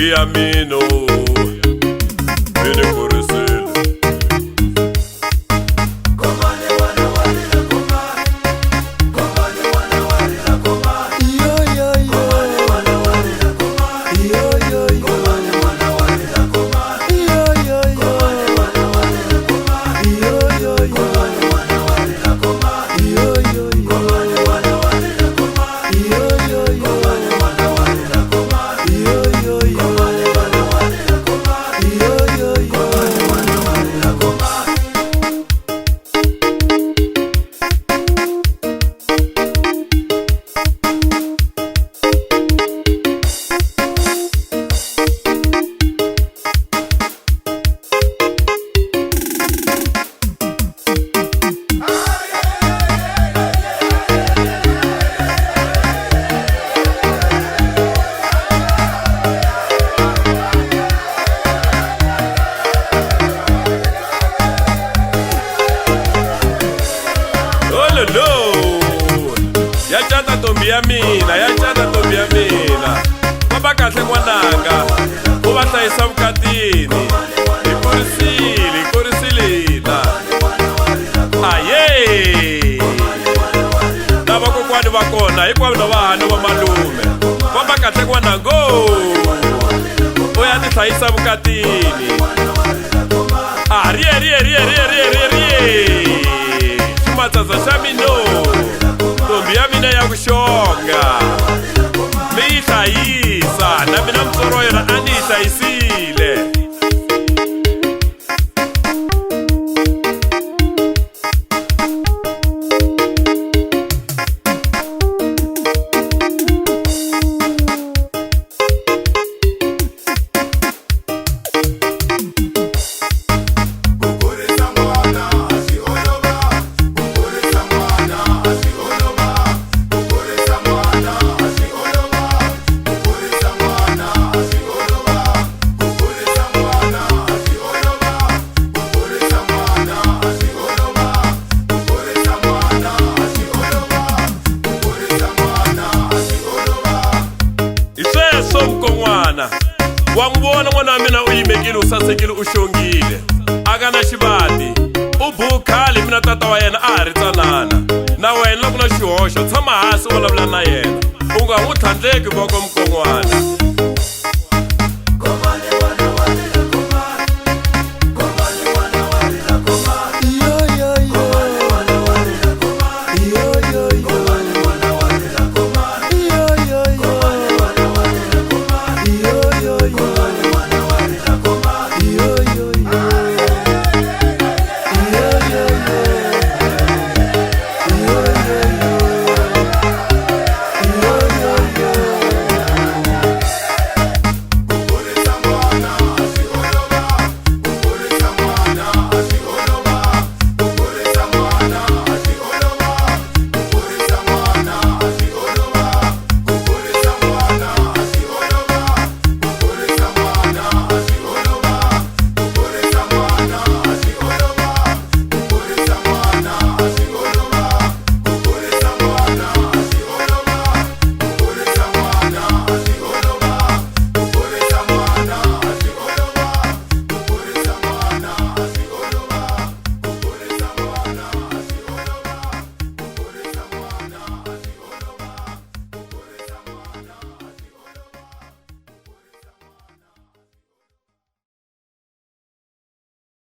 Biamino, Bini Kurisile. Ya chata tombi ya mina, ya chata tombi ya mina. Baba kahle n'wananga, u va hlayisa vukatini. Ikurisile. Aye. Na vakokwani va kona, hinkwavo na vahani va malume. Baba kahle n'wananga, u ya ti hlayisa vukatini. Rie. Ximatsaza xa mino. Tombi ya mina ya kuxonga mi yi hlayisa na mina mutswari wa yena a ni yi hlayisile. Wa n'wi vona n'wana wa mina u yimekile, u sasekile, u xongile, a nga na xivati, u bukhali. Mina tata wa yena a ha ri tsanana. Na wena loko na xihoxo tshama hansi u vulavula na yena, u nga n'wi tlhandleki voko mukon'wana.